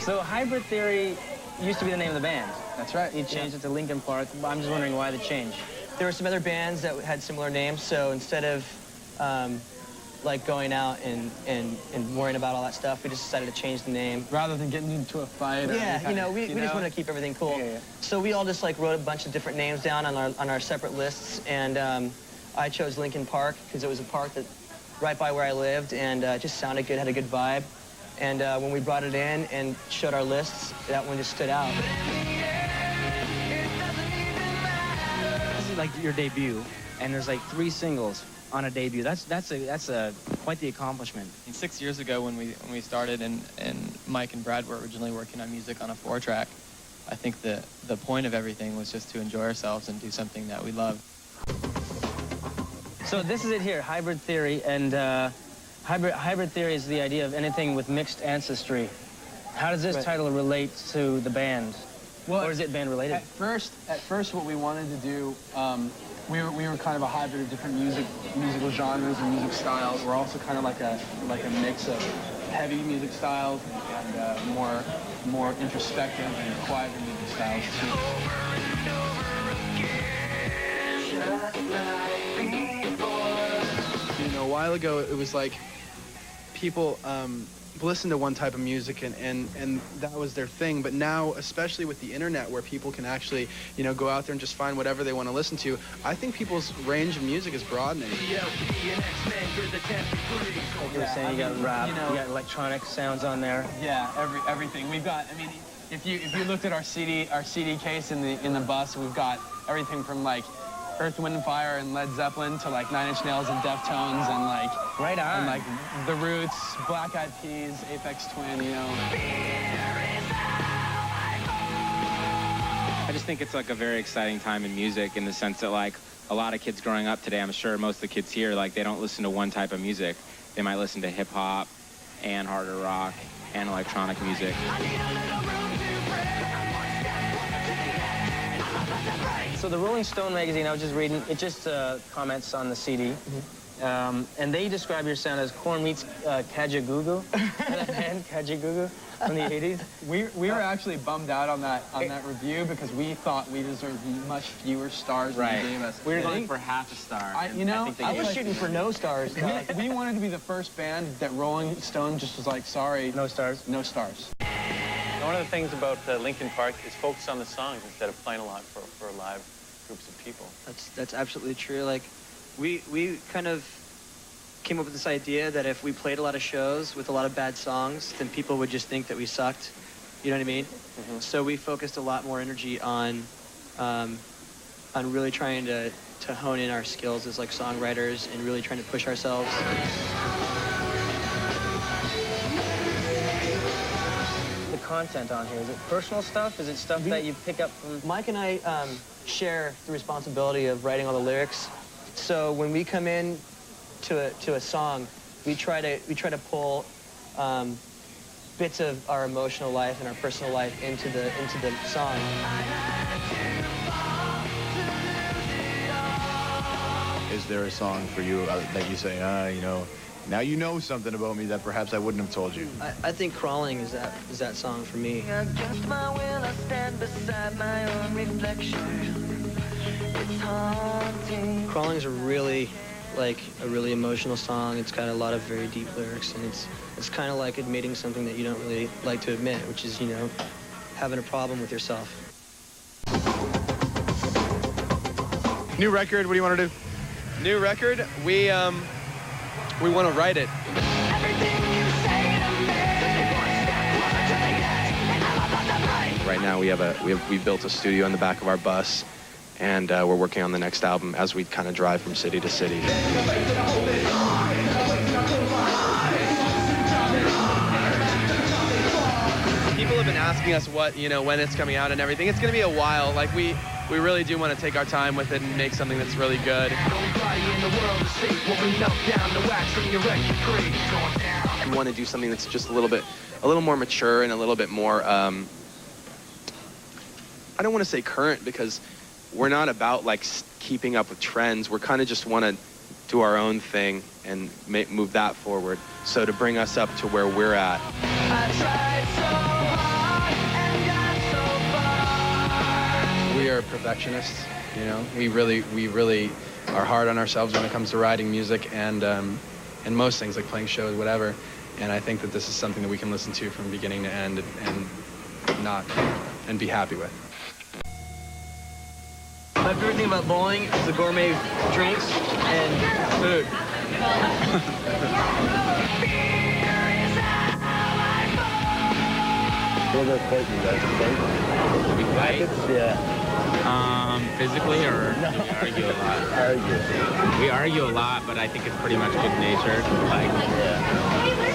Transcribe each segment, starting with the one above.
So Hybrid Theory used to be the name of the band. That's right. You changed it to Linkin Park. I'm just wondering why the change. There were some other bands that had similar names, so instead of like going out and worrying about all that stuff, we just decided to change the name. Rather than getting into a fight. Yeah, we just wanted to keep everything cool. Yeah. So we all just like wrote a bunch of different names down on our separate lists, and I chose Linkin Park because it was a park that right by where I lived, and it just sounded good, had a good vibe. And when we brought it in and showed our lists, that one just stood out. This is like your debut, and there's like 3 singles on a debut. That's quite the accomplishment. 6 years ago when we started and Mike and Brad were originally working on music on a 4-track, I think the point of everything was just to enjoy ourselves and do something that we love. So this is it here, Hybrid Theory, and Hybrid Theory is the idea of anything with mixed ancestry. How does this title relate to the band? Well, or is it band related? At first, what we wanted to do, we were kind of a hybrid of different musical genres and music styles. We're also kind of like a mix of heavy music styles and more introspective and quieter music styles too. You know, a while ago it was like people listen to one type of music and that was their thing, but now, especially with the internet where people can actually, go out there and just find whatever they want to listen to, I think people's range of music is broadening. Like you were saying, you got rap, you got electronic sounds on there. Yeah, everything. We've got, if you looked at our CD case in the bus, we've got everything from like Earth, Wind & Fire and Led Zeppelin to like 9 Inch Nails and Deftones and like right on. And like The Roots, Black Eyed Peas, Aphex Twin, I just think it's like a very exciting time in music in the sense that like a lot of kids growing up today, I'm sure most of the kids here, like they don't listen to one type of music. They might listen to hip hop and harder rock and electronic music. So the Rolling Stone magazine, I was just reading, it just comments on the CD. Mm-hmm. And they describe your sound as corn meets Kajagoogoo. That band, Kajagoogoo, from the 80s. We were actually bummed out on that review because we thought we deserved much fewer stars than they gave us. We were going for half a star. I was shooting for no stars. We wanted to be the first band that Rolling Stone just was like, sorry. No stars. No stars. One of the things about Linkin Park is focus on the songs instead of playing a lot for live groups of people. That's absolutely true. Like, we kind of came up with this idea that if we played a lot of shows with a lot of bad songs, then people would just think that we sucked. You know what I mean? Mm-hmm. So we focused a lot more energy on really trying to hone in our skills as like songwriters and really trying to push ourselves. Content on here? Is it personal stuff? Is it stuff that you pick up from... Mike and I share the responsibility of writing all the lyrics. So when we come in to a song, we try to pull bits of our emotional life and our personal life into the song. Is there a song for you that you say, now you know something about me that perhaps I wouldn't have told you? I think Crawling is that song for me. Against my will, I stand beside my own reflection. It's haunting. Crawling is a really emotional song. It's got a lot of very deep lyrics, and it's kind of like admitting something that you don't really like to admit, which is, having a problem with yourself. New record, what do you want to do? New record, we want to write it. Right now we built a studio in the back of our bus, and we're working on the next album as we kind of drive from city to city. People have been asking us when it's coming out and everything. It's going to be a while. Like we really do want to take our time with it and make something that's really good. We want to do something that's just a little more mature and a little bit more, I don't want to say current because we're not about like keeping up with trends. We're kind of just want to do our own thing and move that forward. So to bring us up to where we're at. I tried so hard. we're perfectionists. You know, we really are hard on ourselves when it comes to writing music and most things like playing shows, whatever. And I think that this is something that we can listen to from beginning to end and be happy with. My favorite thing about bowling is the gourmet drinks and food. What are the places you guys fight? We fight? Yeah. Physically, or do we argue a lot? Argue. We argue a lot, but I think it's pretty much good-natured. Like,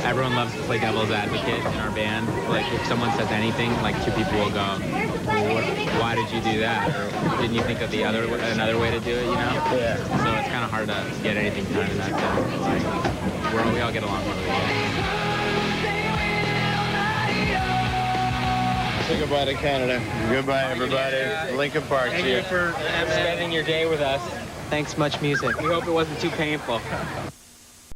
everyone loves to play devil's advocate in our band. Like, if someone says anything, like, two people will go, well, why did you do that? Or didn't you think of another way to do it, you know? Yeah. So it's kind of hard to get anything done in that sense. Like, we all get along really well. Say goodbye to Canada. Goodbye, everybody. Lincoln Park. Thank you for spending your day with us. Thanks, Much Music. We hope it wasn't too painful.